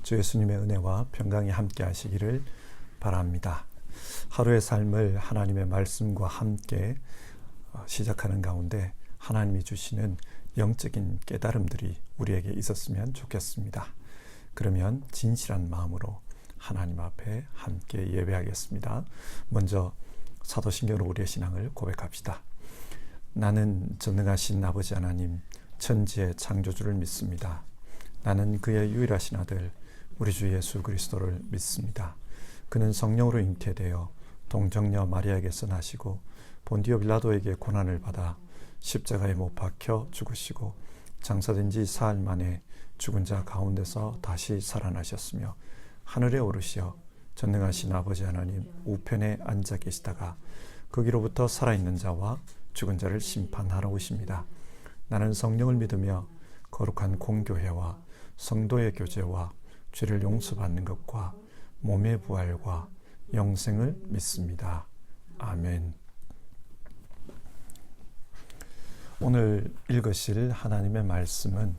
주 예수님의 은혜와 평강이 함께 하시기를 바랍니다. 하루의 삶을 하나님의 말씀과 함께 시작하는 가운데 하나님이 주시는 영적인 깨달음들이 우리에게 있었으면 좋겠습니다. 그러면 진실한 마음으로 하나님 앞에 함께 예배하겠습니다. 먼저 사도신경으로 우리의 신앙을 고백합시다. 나는 전능하신 아버지 하나님, 천지의 창조주를 믿습니다. 나는 그의 유일하신 아들 우리 주 예수 그리스도를 믿습니다. 그는 성령으로 잉태되어 동정녀 마리아에게서 나시고 본디오 빌라도에게 고난을 받아 십자가에 못 박혀 죽으시고 장사된 지 사흘 만에 죽은 자 가운데서 다시 살아나셨으며 하늘에 오르시어 전능하신 아버지 하나님 우편에 앉아 계시다가 거기로부터 살아있는 자와 죽은 자를 심판하러 오십니다. 나는 성령을 믿으며 거룩한 공교회와 성도의 교제와 죄를 용서받는 것과 몸의 부활과 영생을 믿습니다. 아멘. 오늘 읽으실 하나님의 말씀은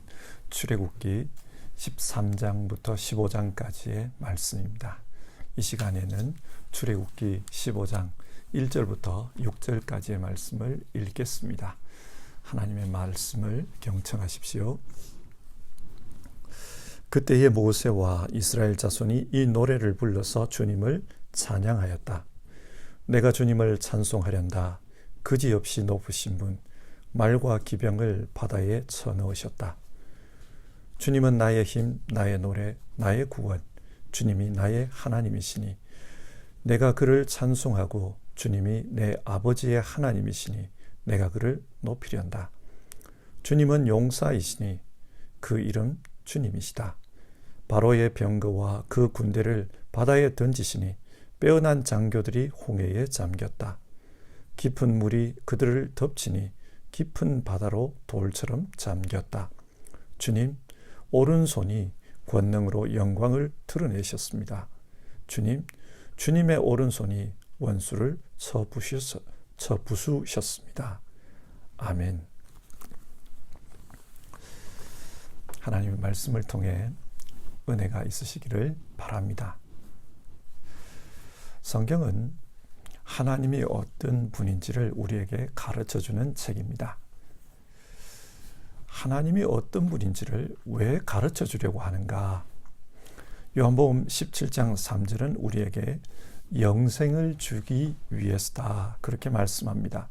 출애굽기 13장부터 15장까지의 말씀입니다. 이 시간에는 출애굽기 15장 1절부터 6절까지의 말씀을 읽겠습니다. 하나님의 말씀을 경청하십시오. 그때의 모세와 이스라엘 자손이 이 노래를 불러서 주님을 찬양하였다. 내가 주님을 찬송하련다. 그지없이 높으신 분, 말과 기병을 바다에 쳐넣으셨다. 주님은 나의 힘, 나의 노래, 나의 구원, 주님이 나의 하나님이시니 내가 그를 찬송하고 주님이 내 아버지의 하나님이시니 내가 그를 높이련다. 주님은 용사이시니 그 이름 주님이시다. 바로의 병거와 그 군대를 바다에 던지시니 빼어난 장교들이 홍해에 잠겼다. 깊은 물이 그들을 덮치니 깊은 바다로 돌처럼 잠겼다. 주님, 오른손이 권능으로 영광을 드러내셨습니다. 주님, 주님의 오른손이 원수를 쳐부수셨습니다. 아멘. 하나님의 말씀을 통해 은혜가 있으시기를 바랍니다. 성경은 하나님이 어떤 분인지를 우리에게 가르쳐주는 책입니다. 하나님이 어떤 분인지를 왜 가르쳐 주려고 하는가? 요한복음 17장 3절은 우리에게 영생을 주기 위해서다 그렇게 말씀합니다.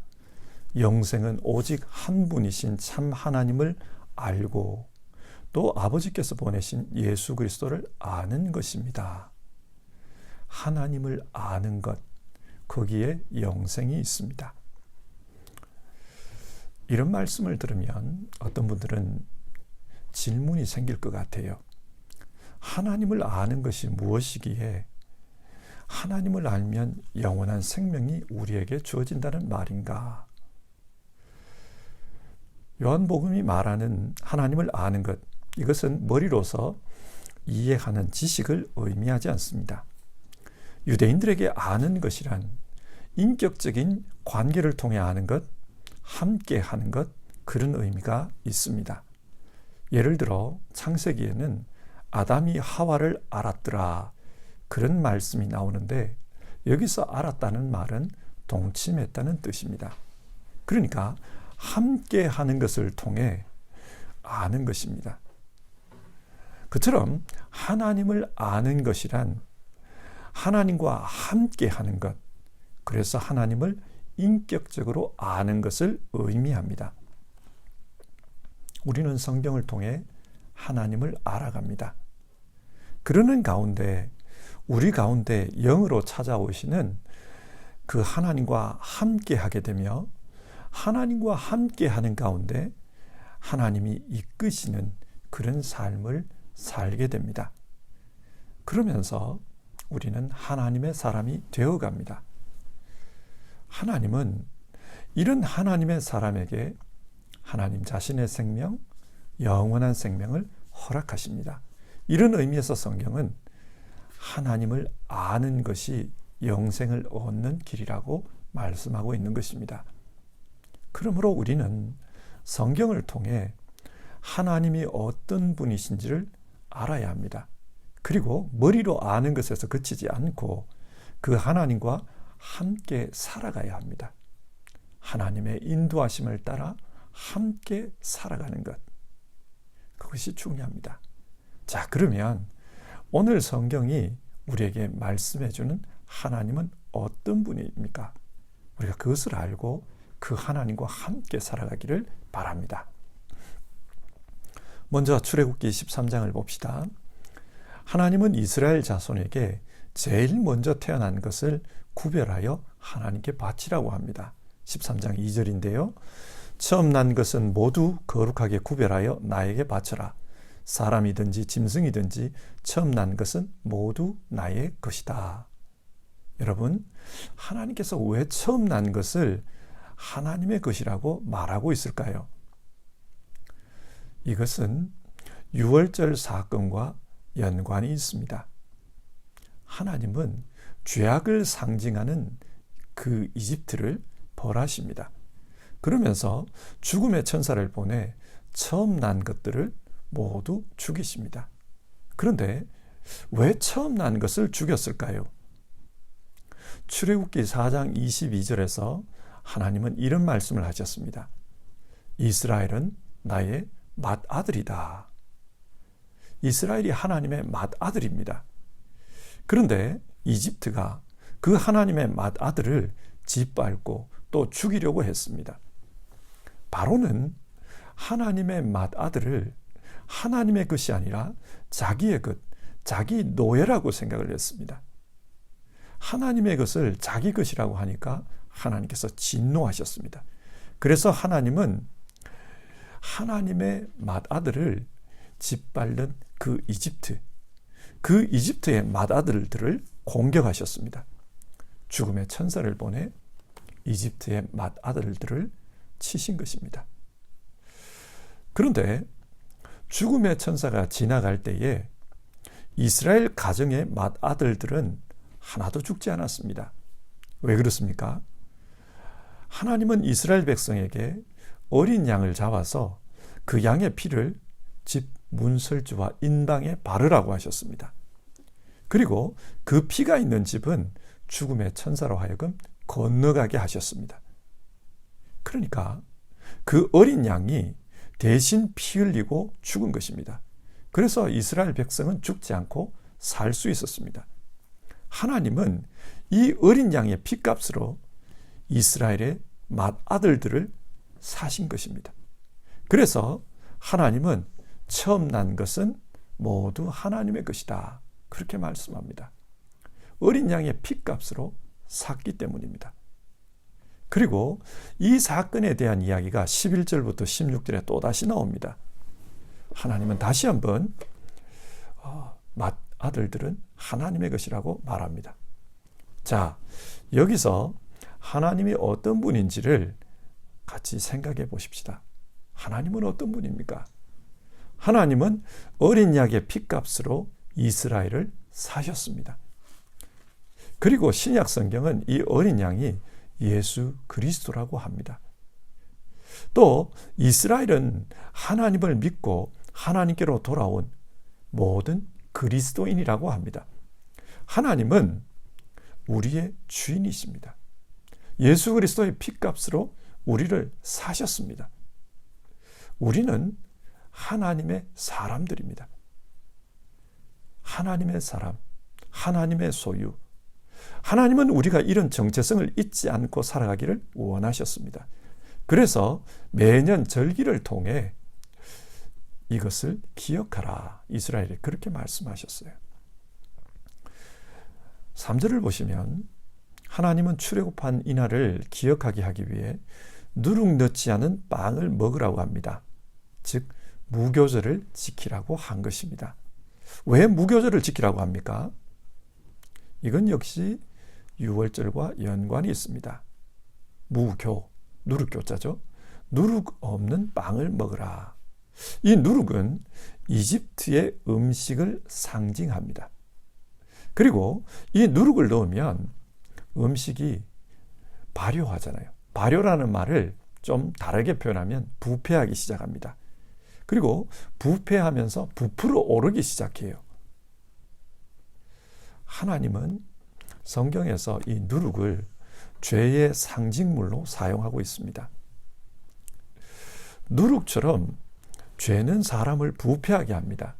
영생은 오직 한 분이신 참 하나님을 알고 또 아버지께서 보내신 예수 그리스도를 아는 것입니다. 하나님을 아는 것, 거기에 영생이 있습니다. 이런 말씀을 들으면 어떤 분들은 질문이 생길 것 같아요. 하나님을 아는 것이 무엇이기에 하나님을 알면 영원한 생명이 우리에게 주어진다는 말인가? 요한복음이 말하는 하나님을 아는 것, 이것은 머리로서 이해하는 지식을 의미하지 않습니다. 유대인들에게 아는 것이란 인격적인 관계를 통해 아는 것, 함께 하는 것, 그런 의미가 있습니다. 예를 들어 창세기에는 아담이 하와를 알았더라 그런 말씀이 나오는데 여기서 알았다는 말은 동침했다는 뜻입니다. 그러니까 함께 하는 것을 통해 아는 것입니다. 그처럼 하나님을 아는 것이란 하나님과 함께 하는 것, 그래서 하나님을 인격적으로 아는 것을 의미합니다. 우리는 성경을 통해 하나님을 알아갑니다. 그러는 가운데 우리 가운데 영으로 찾아오시는 그 하나님과 함께 하게 되며 하나님과 함께 하는 가운데 하나님이 이끄시는 그런 삶을 살게 됩니다. 그러면서 우리는 하나님의 사람이 되어갑니다. 하나님은 이런 하나님의 사람에게 하나님 자신의 생명, 영원한 생명을 허락하십니다. 이런 의미에서 성경은 하나님을 아는 것이 영생을 얻는 길이라고 말씀하고 있는 것입니다. 그러므로 우리는 성경을 통해 하나님이 어떤 분이신지를 알아야 합니다. 그리고 머리로 아는 것에서 그치지 않고 그 하나님과 함께 살아가야 합니다. 하나님의 인도하심을 따라 함께 살아가는 것. 그것이 중요합니다. 자, 그러면 오늘 성경이 우리에게 말씀해주는 하나님은 어떤 분입니까? 우리가 그것을 알고 그 하나님과 함께 살아가기를 바랍니다. 먼저 출애굽기 13장을 봅시다. 하나님은 이스라엘 자손에게 제일 먼저 태어난 것을 구별하여 하나님께 바치라고 합니다. 13장 2절인데요. 처음 난 것은 모두 거룩하게 구별하여 나에게 바쳐라. 사람이든지 짐승이든지 처음 난 것은 모두 나의 것이다. 여러분, 하나님께서 왜 처음 난 것을 하나님의 것이라고 말하고 있을까요? 이것은 유월절 사건과 연관이 있습니다. 하나님은 죄악을 상징하는 그 이집트를 벌하십니다. 그러면서 죽음의 천사를 보내 처음 난 것들을 모두 죽이십니다. 그런데 왜 처음 난 것을 죽였을까요? 출애굽기 4장 22절에서 하나님은 이런 말씀을 하셨습니다. 이스라엘은 나의 맏아들이다. 이스라엘이 하나님의 맏아들입니다. 그런데 이집트가 그 하나님의 맏아들을 짓밟고 또 죽이려고 했습니다. 바로는 하나님의 맏아들을 하나님의 것이 아니라 자기의 것, 자기 노예라고 생각을 했습니다. 하나님의 것을 자기 것이라고 하니까 하나님께서 진노하셨습니다. 그래서 하나님은 하나님의 맏아들을 짓밟는 그 이집트의 맏아들들을 공격하셨습니다. 죽음의 천사를 보내 이집트의 맏아들들을 치신 것입니다. 그런데 죽음의 천사가 지나갈 때에 이스라엘 가정의 맏아들들은 하나도 죽지 않았습니다. 왜 그렇습니까? 하나님은 이스라엘 백성에게 어린 양을 잡아서 그 양의 피를 집 문설주와 인방에 바르라고 하셨습니다. 그리고 그 피가 있는 집은 죽음의 천사로 하여금 건너가게 하셨습니다. 그러니까 그 어린 양이 대신 피 흘리고 죽은 것입니다. 그래서 이스라엘 백성은 죽지 않고 살 수 있었습니다. 하나님은 이 어린 양의 피값으로 이스라엘의 맏아들들을 사신 것입니다. 그래서 하나님은 처음 난 것은 모두 하나님의 것이다. 그렇게 말씀합니다. 어린 양의 피값으로 샀기 때문입니다. 그리고 이 사건에 대한 이야기가 11절부터 16절에 또다시 나옵니다. 하나님은 다시 한번 맏아들들은 하나님의 것이라고 말합니다. 자, 여기서 하나님이 어떤 분인지를 같이 생각해 보십시다. 하나님은 어떤 분입니까? 하나님은 어린 양의 피값으로 이스라엘을 사셨습니다. 그리고 신약 성경은 이 어린 양이 예수 그리스도라고 합니다. 또 이스라엘은 하나님을 믿고 하나님께로 돌아온 모든 그리스도인이라고 합니다. 하나님은 우리의 주인이십니다. 예수 그리스도의 피값으로 우리를 사셨습니다. 우리는 하나님의 사람들입니다. 하나님의 사람, 하나님의 소유. 하나님은 우리가 이런 정체성을 잊지 않고 살아가기를 원하셨습니다. 그래서 매년 절기를 통해 이것을 기억하라. 이스라엘에 그렇게 말씀하셨어요. 3절을 보시면 하나님은 출애굽한 이날을 기억하게 하기 위해 누룩 넣지 않은 빵을 먹으라고 합니다. 즉 무교절을 지키라고 한 것입니다. 왜 무교절을 지키라고 합니까? 이건 역시 유월절과 연관이 있습니다. 무교, 누룩교자죠. 누룩 없는 빵을 먹으라. 이 누룩은 이집트의 음식을 상징합니다. 그리고 이 누룩을 넣으면 음식이 발효하잖아요. 발효라는 말을 좀 다르게 표현하면 부패하기 시작합니다. 그리고 부패하면서 부풀어 오르기 시작해요. 하나님은 성경에서 이 누룩을 죄의 상징물로 사용하고 있습니다. 누룩처럼 죄는 사람을 부패하게 합니다.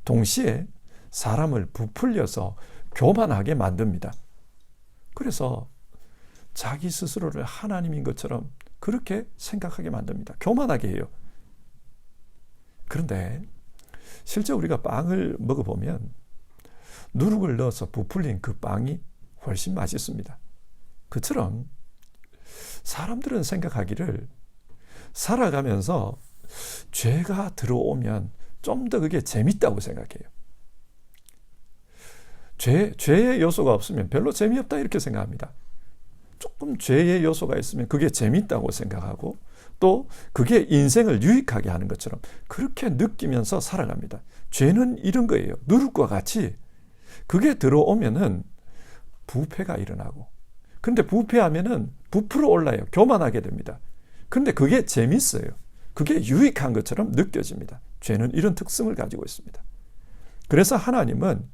동시에 사람을 부풀려서 교만하게 만듭니다. 그래서 자기 스스로를 하나님인 것처럼 그렇게 생각하게 만듭니다. 교만하게 해요. 그런데 실제 우리가 빵을 먹어보면 누룩을 넣어서 부풀린 그 빵이 훨씬 맛있습니다. 그처럼 사람들은 생각하기를 살아가면서 죄가 들어오면 좀 더 그게 재밌다고 생각해요. 죄의 요소가 없으면 별로 재미없다 이렇게 생각합니다. 조금 죄의 요소가 있으면 그게 재밌다고 생각하고 또 그게 인생을 유익하게 하는 것처럼 그렇게 느끼면서 살아갑니다. 죄는 이런 거예요. 누룩과 같이 그게 들어오면은 부패가 일어나고, 근데 부패하면은 부풀어 올라요. 교만하게 됩니다. 근데 그게 재밌어요. 그게 유익한 것처럼 느껴집니다. 죄는 이런 특성을 가지고 있습니다. 그래서 하나님은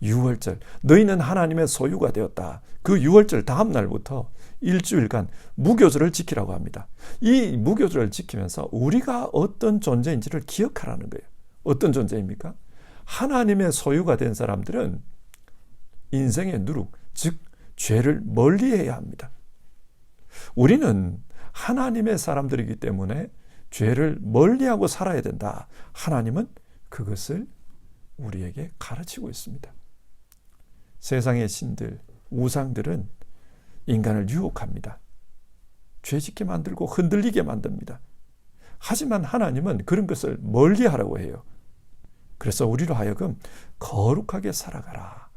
유월절, 너희는 하나님의 소유가 되었다. 그 유월절 다음 날부터 일주일간 무교절을 지키라고 합니다. 이 무교절을 지키면서 우리가 어떤 존재인지를 기억하라는 거예요. 어떤 존재입니까? 하나님의 소유가 된 사람들은 인생의 누룩, 즉 죄를 멀리해야 합니다. 우리는 하나님의 사람들이기 때문에 죄를 멀리하고 살아야 된다. 하나님은 그것을 우리에게 가르치고 있습니다. 세상의 신들, 우상들은 인간을 유혹합니다. 죄짓게 만들고 흔들리게 만듭니다. 하지만 하나님은 그런 것을 멀리하라고 해요. 그래서 우리로 하여금 거룩하게 살아가라.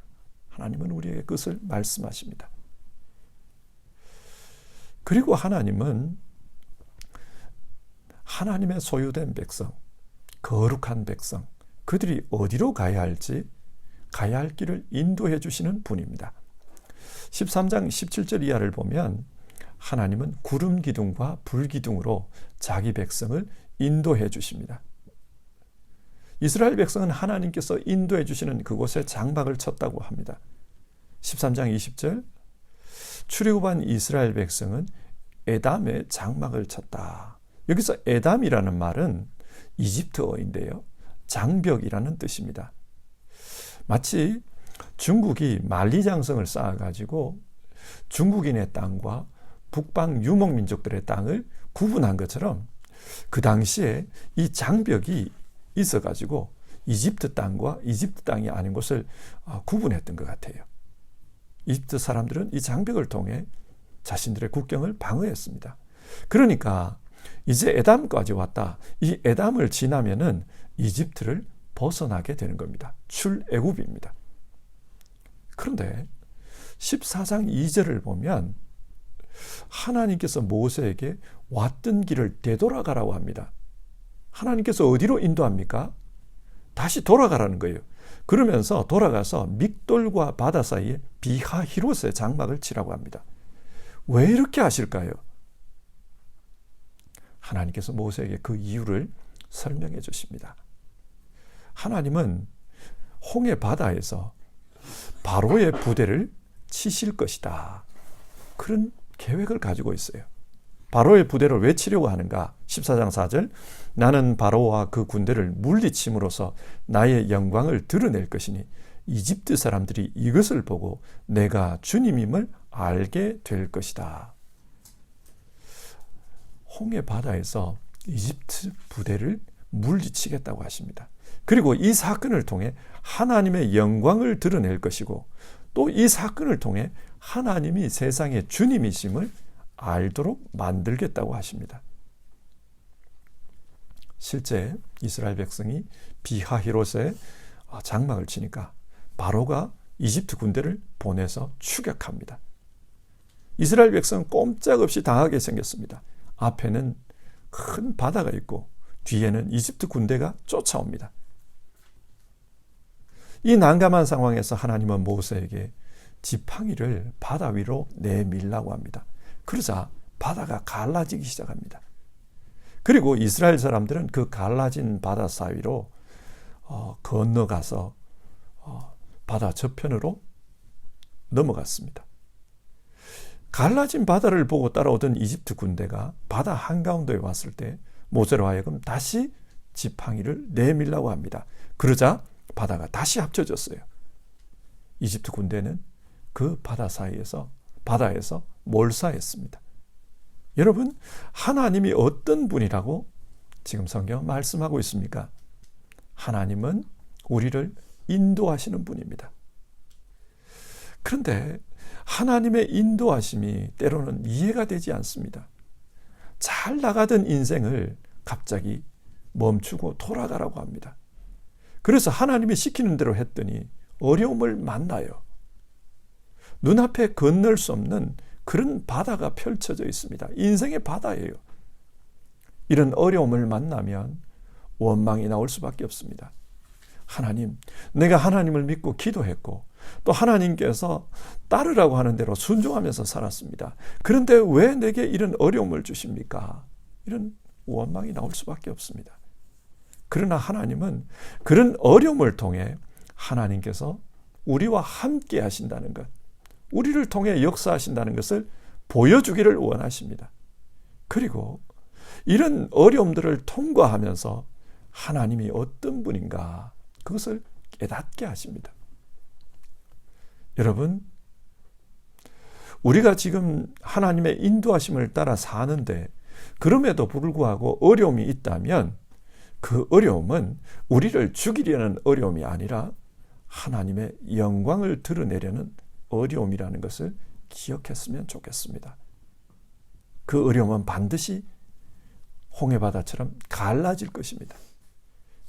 하나님은 우리에게 그것을 말씀하십니다. 그리고 하나님은 하나님의 소유된 백성, 거룩한 백성, 그들이 어디로 가야 할지 가야 할 길을 인도해 주시는 분입니다. 13장 17절 이하를 보면 하나님은 구름 기둥과 불 기둥으로 자기 백성을 인도해 주십니다. 이스라엘 백성은 하나님께서 인도해 주시는 그곳에 장막을 쳤다고 합니다. 13장 20절, 출애굽한 이스라엘 백성은 에담에 장막을 쳤다. 여기서 에담이라는 말은 이집트어인데요, 장벽이라는 뜻입니다. 마치 중국이 만리장성을 쌓아가지고 중국인의 땅과 북방 유목민족들의 땅을 구분한 것처럼 그 당시에 이 장벽이 있어가지고 이집트 땅과 이집트 땅이 아닌 곳을 구분했던 것 같아요. 이집트 사람들은 이 장벽을 통해 자신들의 국경을 방어했습니다. 그러니까 이제 에담까지 왔다. 이 에담을 지나면은 이집트를 벗어나게 되는 겁니다. 출애굽입니다. 그런데 14장 2절을 보면 하나님께서 모세에게 왔던 길을 되돌아가라고 합니다. 하나님께서 어디로 인도합니까? 다시 돌아가라는 거예요. 그러면서 돌아가서 믹돌과 바다 사이에 비하히롯의 장막을 치라고 합니다. 왜 이렇게 하실까요? 하나님께서 모세에게 그 이유를 설명해 주십니다. 하나님은 홍해 바다에서 바로의 부대를 치실 것이다. 그런 계획을 가지고 있어요. 바로의 부대를 왜 치려고 하는가? 14장 4절, 나는 바로와 그 군대를 물리침으로써 나의 영광을 드러낼 것이니 이집트 사람들이 이것을 보고 내가 주님임을 알게 될 것이다. 홍해 바다에서 이집트 부대를 물리치겠다고 하십니다. 그리고 이 사건을 통해 하나님의 영광을 드러낼 것이고 또 이 사건을 통해 하나님이 세상의 주님이심을 알도록 만들겠다고 하십니다. 실제 이스라엘 백성이 비하히롯에 장막을 치니까 바로가 이집트 군대를 보내서 추격합니다. 이스라엘 백성은 꼼짝없이 당하게 생겼습니다. 앞에는 큰 바다가 있고 뒤에는 이집트 군대가 쫓아옵니다. 이 난감한 상황에서 하나님은 모세에게 지팡이를 바다 위로 내밀라고 합니다. 그러자 바다가 갈라지기 시작합니다. 그리고 이스라엘 사람들은 그 갈라진 바다 사이로 건너가서 바다 저편으로 넘어갔습니다. 갈라진 바다를 보고 따라오던 이집트 군대가 바다 한가운데에 왔을 때 모세로 하여금 다시 지팡이를 내밀라고 합니다. 그러자 바다가 다시 합쳐졌어요. 이집트 군대는 그 바다에서 몰사했습니다. 여러분, 하나님이 어떤 분이라고 지금 성경은 말씀하고 있습니까? 하나님은 우리를 인도하시는 분입니다. 그런데 하나님의 인도하심이 때로는 이해가 되지 않습니다. 잘 나가던 인생을 갑자기 멈추고 돌아가라고 합니다. 그래서 하나님이 시키는 대로 했더니 어려움을 만나요. 눈앞에 건널 수 없는 그런 바다가 펼쳐져 있습니다. 인생의 바다예요. 이런 어려움을 만나면 원망이 나올 수밖에 없습니다. 하나님, 내가 하나님을 믿고 기도했고 또 하나님께서 따르라고 하는 대로 순종하면서 살았습니다. 그런데 왜 내게 이런 어려움을 주십니까? 이런 원망이 나올 수밖에 없습니다. 그러나 하나님은 그런 어려움을 통해 하나님께서 우리와 함께 하신다는 것, 우리를 통해 역사하신다는 것을 보여주기를 원하십니다. 그리고 이런 어려움들을 통과하면서 하나님이 어떤 분인가 그것을 깨닫게 하십니다. 여러분, 우리가 지금 하나님의 인도하심을 따라 사는데 그럼에도 불구하고 어려움이 있다면 그 어려움은 우리를 죽이려는 어려움이 아니라 하나님의 영광을 드러내려는 어려움이라는 것을 기억했으면 좋겠습니다. 그 어려움은 반드시 홍해바다처럼 갈라질 것입니다.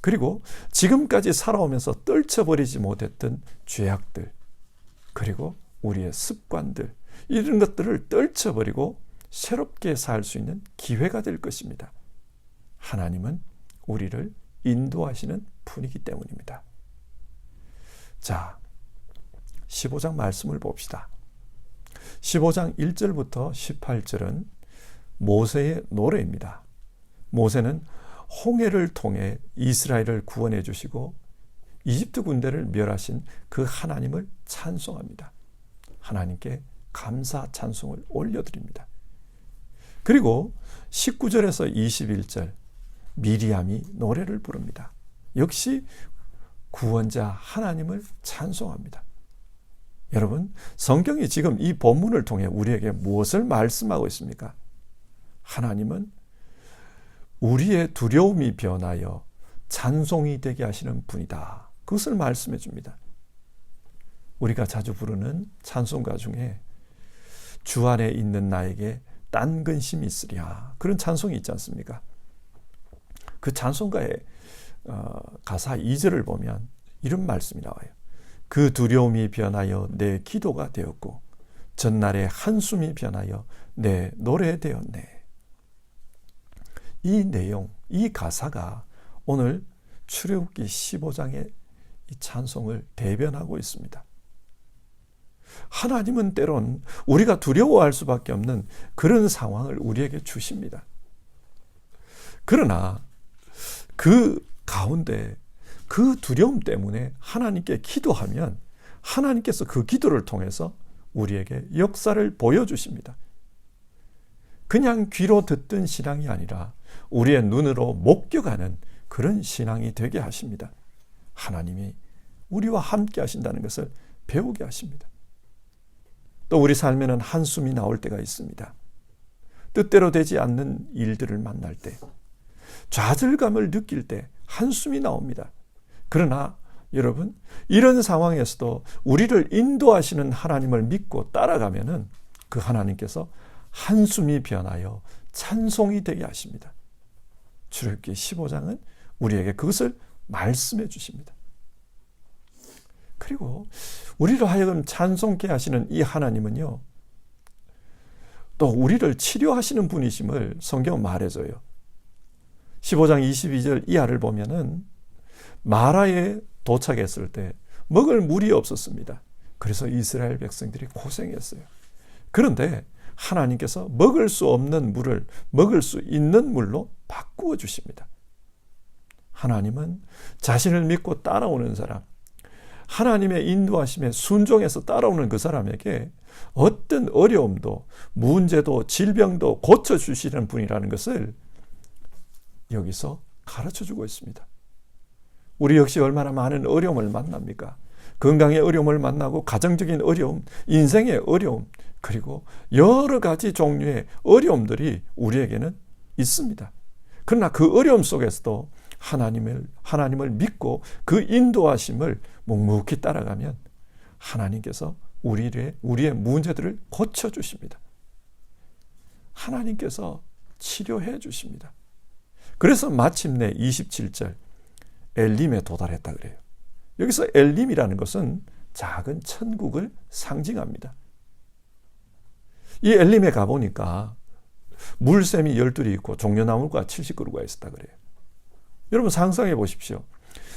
그리고 지금까지 살아오면서 떨쳐버리지 못했던 죄악들, 그리고 우리의 습관들, 이런 것들을 떨쳐버리고 새롭게 살 수 있는 기회가 될 것입니다. 하나님은 우리를 인도하시는 분이기 때문입니다. 자, 15장 말씀을 봅시다. 15장 1절부터 18절은 모세의 노래입니다. 모세는 홍해를 통해 이스라엘을 구원해 주시고 이집트 군대를 멸하신 그 하나님을 찬송합니다. 하나님께 감사 찬송을 올려드립니다. 그리고 19절에서 21절 미리암이 노래를 부릅니다. 역시 구원자 하나님을 찬송합니다. 여러분, 성경이 지금 이 본문을 통해 우리에게 무엇을 말씀하고 있습니까? 하나님은 우리의 두려움이 변하여 찬송이 되게 하시는 분이다. 그것을 말씀해 줍니다. 우리가 자주 부르는 찬송가 중에 주 안에 있는 나에게 딴 근심이 있으랴, 그런 찬송이 있지 않습니까? 그 찬송가의 가사 2절을 보면 이런 말씀이 나와요. 그 두려움이 변하여 내 기도가 되었고 전날의 한숨이 변하여 내 노래 되었네. 이 내용, 이 가사가 오늘 출애굽기 15장의 이 찬송을 대변하고 있습니다. 하나님은 때론 우리가 두려워할 수밖에 없는 그런 상황을 우리에게 주십니다. 그러나 그 가운데 그 두려움 때문에 하나님께 기도하면 하나님께서 그 기도를 통해서 우리에게 역사를 보여주십니다. 그냥 귀로 듣던 신앙이 아니라 우리의 눈으로 목격하는 그런 신앙이 되게 하십니다. 하나님이 우리와 함께 하신다는 것을 배우게 하십니다. 또 우리 삶에는 한숨이 나올 때가 있습니다. 뜻대로 되지 않는 일들을 만날 때, 좌절감을 느낄 때 한숨이 나옵니다. 그러나 여러분, 이런 상황에서도 우리를 인도하시는 하나님을 믿고 따라가면은 그 하나님께서 한숨이 변하여 찬송이 되게 하십니다. 출애굽기 15장은 우리에게 그것을 말씀해 주십니다. 그리고 우리를 하여금 찬송케 하시는 이 하나님은요, 또 우리를 치료하시는 분이심을 성경은 말해줘요. 15장 22절 이하를 보면은 마라에 도착했을 때 먹을 물이 없었습니다. 그래서 이스라엘 백성들이 고생했어요. 그런데 하나님께서 먹을 수 없는 물을 먹을 수 있는 물로 바꾸어 주십니다. 하나님은 자신을 믿고 따라오는 사람, 하나님의 인도하심에 순종해서 따라오는 그 사람에게 어떤 어려움도 문제도 질병도 고쳐주시는 분이라는 것을 여기서 가르쳐주고 있습니다. 우리 역시 얼마나 많은 어려움을 만납니까? 건강의 어려움을 만나고 가정적인 어려움, 인생의 어려움, 그리고 여러 가지 종류의 어려움들이 우리에게는 있습니다. 그러나 그 어려움 속에서도 하나님을 믿고 그 인도하심을 묵묵히 따라가면 하나님께서 우리의 문제들을 고쳐주십니다. 하나님께서 치료해 주십니다. 그래서 마침내 27절 엘림에 도달했다 그래요. 여기서 엘림이라는 것은 작은 천국을 상징합니다. 이 엘림에 가보니까 물샘이 12이 있고 종려나무가 70그루가 있었다 그래요. 여러분 상상해 보십시오.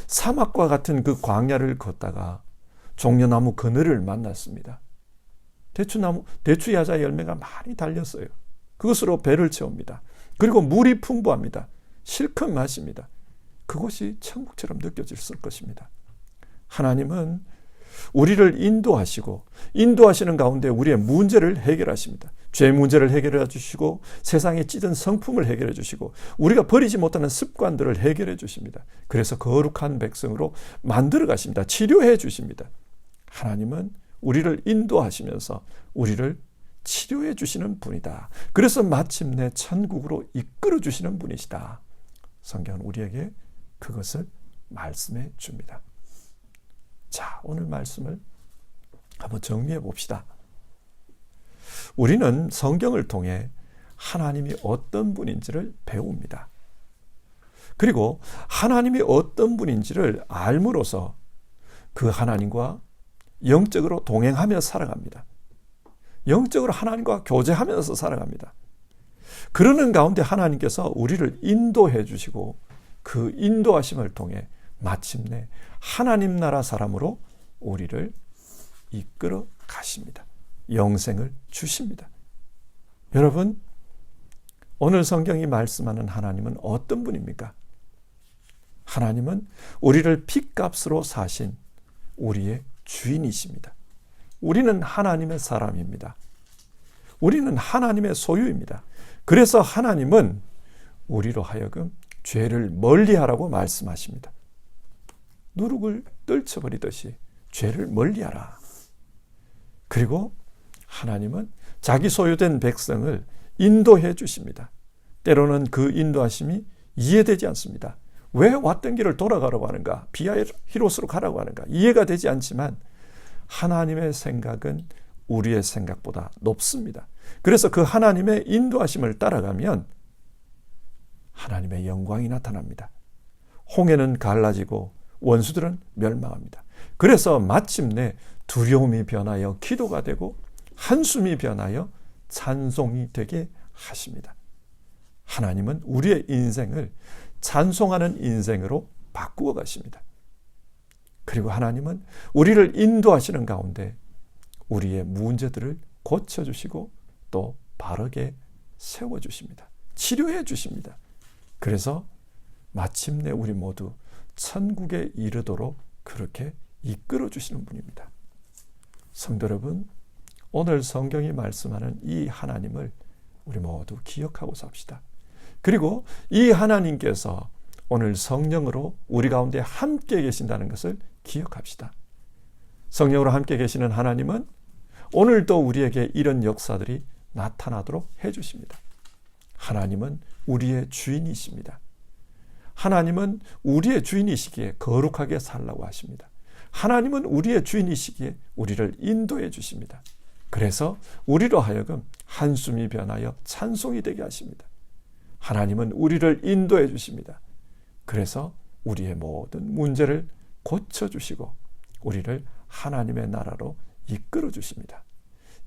사막과 같은 그 광야를 걷다가 종려나무 그늘을 만났습니다. 대추야자 열매가 많이 달렸어요. 그것으로 배를 채웁니다. 그리고 물이 풍부합니다. 실컷 마십니다. 그것이 천국처럼 느껴질 것입니다. 하나님은 우리를 인도하시고 인도하시는 가운데 우리의 문제를 해결하십니다. 죄 문제를 해결해 주시고 세상에 찌든 성품을 해결해 주시고 우리가 버리지 못하는 습관들을 해결해 주십니다. 그래서 거룩한 백성으로 만들어 가십니다. 치료해 주십니다. 하나님은 우리를 인도하시면서 우리를 치료해 주시는 분이다. 그래서 마침내 천국으로 이끌어 주시는 분이시다. 성경은 우리에게 그것을 말씀해 줍니다. 자, 오늘 말씀을 한번 정리해 봅시다. 우리는 성경을 통해 하나님이 어떤 분인지를 배웁니다. 그리고 하나님이 어떤 분인지를 알므로써 그 하나님과 영적으로 동행하며 살아갑니다. 영적으로 하나님과 교제하면서 살아갑니다. 그러는 가운데 하나님께서 우리를 인도해 주시고 그 인도하심을 통해 마침내 하나님 나라 사람으로 우리를 이끌어 가십니다. 영생을 주십니다. 여러분, 오늘 성경이 말씀하는 하나님은 어떤 분입니까? 하나님은 우리를 핏값으로 사신 우리의 주인이십니다. 우리는 하나님의 사람입니다. 우리는 하나님의 소유입니다. 그래서 하나님은 우리로 하여금 죄를 멀리하라고 말씀하십니다. 누룩을 떨쳐버리듯이 죄를 멀리하라. 그리고 하나님은 자기 소유된 백성을 인도해 주십니다. 때로는 그 인도하심이 이해되지 않습니다. 왜 왔던 길을 돌아가라고 하는가? 비아히로스로 가라고 하는가? 이해가 되지 않지만 하나님의 생각은 우리의 생각보다 높습니다. 그래서 그 하나님의 인도하심을 따라가면 하나님의 영광이 나타납니다. 홍해는 갈라지고 원수들은 멸망합니다. 그래서 마침내 두려움이 변하여 기도가 되고 한숨이 변하여 찬송이 되게 하십니다. 하나님은 우리의 인생을 찬송하는 인생으로 바꾸어 가십니다. 그리고 하나님은 우리를 인도하시는 가운데 우리의 문제들을 고쳐주시고 또 바르게 세워주십니다. 치료해 주십니다. 그래서 마침내 우리 모두 천국에 이르도록 그렇게 이끌어 주시는 분입니다. 성도 여러분, 오늘 성경이 말씀하는 이 하나님을 우리 모두 기억하고 삽시다. 그리고 이 하나님께서 오늘 성령으로 우리 가운데 함께 계신다는 것을 기억합시다. 성령으로 함께 계시는 하나님은 오늘도 우리에게 이런 역사들이 나타나도록 해주십니다. 하나님은 우리의 주인이십니다. 하나님은 우리의 주인이시기에 거룩하게 살라고 하십니다. 하나님은 우리의 주인이시기에 우리를 인도해 주십니다. 그래서 우리로 하여금 한숨이 변하여 찬송이 되게 하십니다. 하나님은 우리를 인도해 주십니다. 그래서 우리의 모든 문제를 고쳐주시고 우리를 하나님의 나라로 이끌어 주십니다.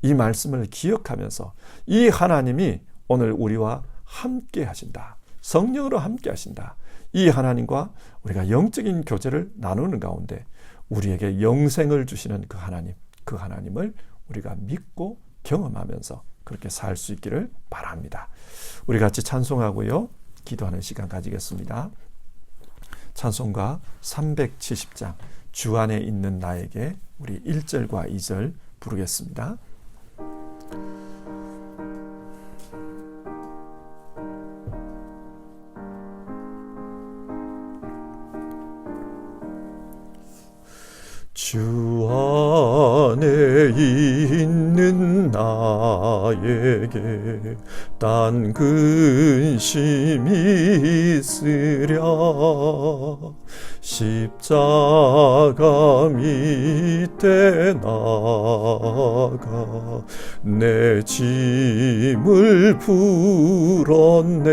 이 말씀을 기억하면서 이 하나님이 오늘 우리와 함께 하신다. 성령으로 함께 하신다. 이 하나님과 우리가 영적인 교제를 나누는 가운데 우리에게 영생을 주시는 그 하나님을 우리가 믿고 경험하면서 그렇게 살 수 있기를 바랍니다. 우리 같이 찬송하고요. 기도하는 시간 가지겠습니다. 찬송가 370장 주 안에 있는 나에게 우리 1절과 2절 부르겠습니다. 주 안에 있는 나에게 딴 근심이 있으랴 십자가 밑에 나가 내 짐을 풀었네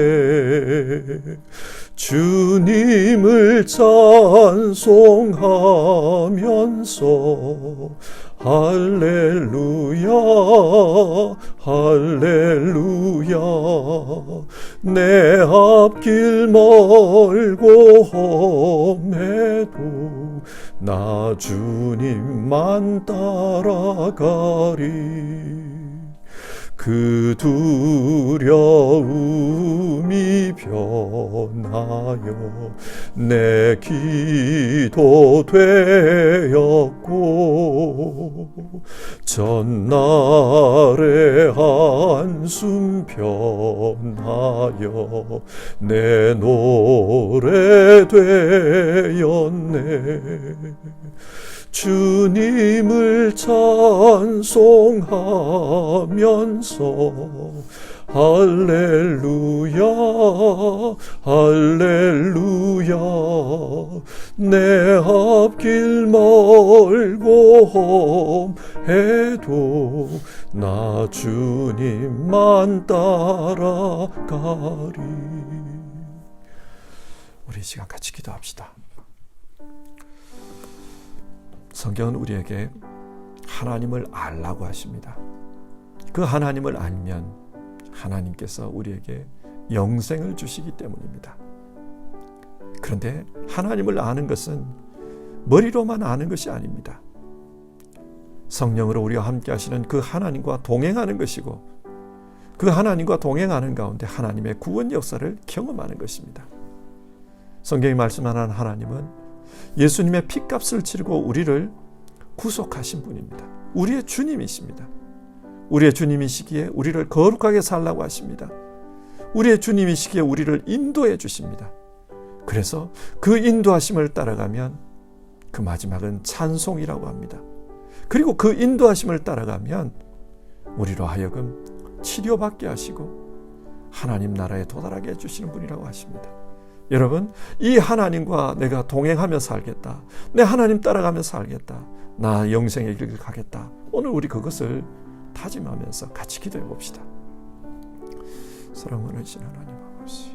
주님을 찬송하면서 할렐루야 할렐루야 내 앞길 멀고 험해도 나 주님만 따라가리 그 두려움이 변하여 내 기도 되었고 전날의 한숨 변하여 내 노래 되었네 주님을 찬송하면서 할렐루야 할렐루야 내 앞길 멀고 험해도 나 주님만 따라가리. 우리 이 시간 같이 기도합시다. 성경은 우리에게 하나님을 알라고 하십니다. 그 하나님을 알면 하나님께서 우리에게 영생을 주시기 때문입니다. 그런데 하나님을 아는 것은 머리로만 아는 것이 아닙니다. 성령으로 우리와 함께 하시는 그 하나님과 동행하는 것이고 그 하나님과 동행하는 가운데 하나님의 구원 역사를 경험하는 것입니다. 성경이 말씀하는 하나님은 예수님의 핏값을 치르고 우리를 구속하신 분입니다. 우리의 주님이십니다. 우리의 주님이시기에 우리를 거룩하게 살라고 하십니다. 우리의 주님이시기에 우리를 인도해 주십니다. 그래서 그 인도하심을 따라가면 그 마지막은 찬송이라고 합니다. 그리고 그 인도하심을 따라가면 우리로 하여금 치료받게 하시고 하나님 나라에 도달하게 해주시는 분이라고 하십니다. 여러분, 이 하나님과 내가 동행하며 살겠다. 내 하나님 따라가며 살겠다. 나 영생의 길을 가겠다. 오늘 우리 그것을 다짐하면서 같이 기도해 봅시다. 사랑 원하신 하나님 아버지,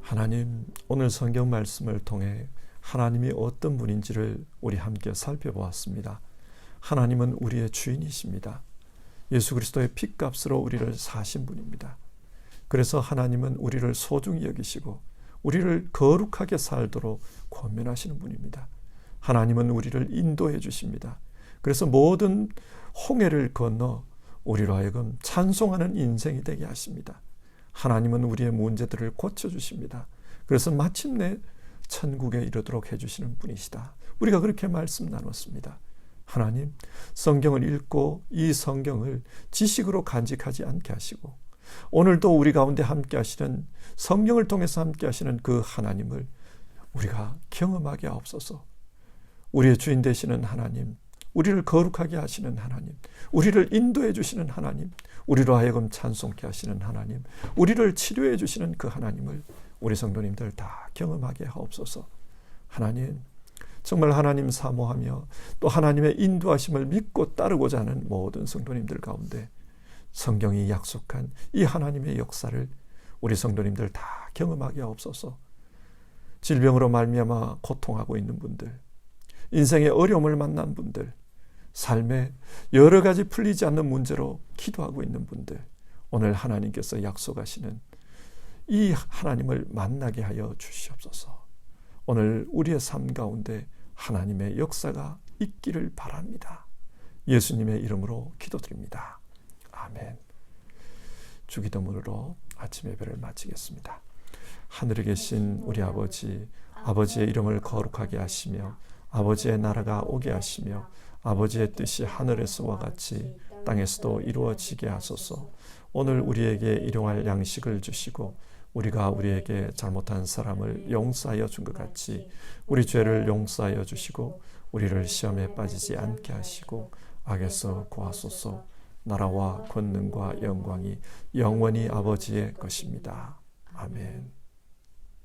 하나님, 오늘 성경 말씀을 통해 하나님이 어떤 분인지를 우리 함께 살펴보았습니다. 하나님은 우리의 주인이십니다. 예수 그리스도의 핏값으로 우리를 사신 분입니다. 그래서 하나님은 우리를 소중히 여기시고 우리를 거룩하게 살도록 권면하시는 분입니다. 하나님은 우리를 인도해 주십니다. 그래서 모든 홍해를 건너 우리로 하여금 찬송하는 인생이 되게 하십니다. 하나님은 우리의 문제들을 고쳐주십니다. 그래서 마침내 천국에 이르도록 해주시는 분이시다. 우리가 그렇게 말씀 나눴습니다. 하나님, 성경을 읽고 이 성경을 지식으로 간직하지 않게 하시고 오늘도 우리 가운데 함께 하시는 성령을 통해서 함께 하시는 그 하나님을 우리가 경험하게 하옵소서. 우리의 주인 되시는 하나님, 우리를 거룩하게 하시는 하나님, 우리를 인도해 주시는 하나님, 우리로 하여금 찬송케 하시는 하나님, 우리를 치료해 주시는 그 하나님을 우리 성도님들 다 경험하게 하옵소서. 하나님, 정말 하나님 사모하며 또 하나님의 인도하심을 믿고 따르고자 하는 모든 성도님들 가운데 성경이 약속한 이 하나님의 역사를 우리 성도님들 다 경험하게 하옵소서. 질병으로 말미암아 고통하고 있는 분들, 인생의 어려움을 만난 분들, 삶에 여러 가지 풀리지 않는 문제로 기도하고 있는 분들, 오늘 하나님께서 약속하시는 이 하나님을 만나게 하여 주시옵소서. 오늘 우리의 삶 가운데 하나님의 역사가 있기를 바랍니다. 예수님의 이름으로 기도드립니다. 아멘. 주기도문으로 아침 예배를 마치겠습니다. 하늘에 계신 우리 아버지, 아버지의 이름을 거룩하게 하시며 아버지의 나라가 오게 하시며 아버지의 뜻이 하늘에서와 같이 땅에서도 이루어지게 하소서. 오늘 우리에게 일용할 양식을 주시고 우리가 우리에게 잘못한 사람을 용서하여 준 것 같이 우리 죄를 용서하여 주시고 우리를 시험에 빠지지 않게 하시고 악에서 구하소서. 나라와 권능과 영광이 영원히 아버지의 것입니다. 아멘.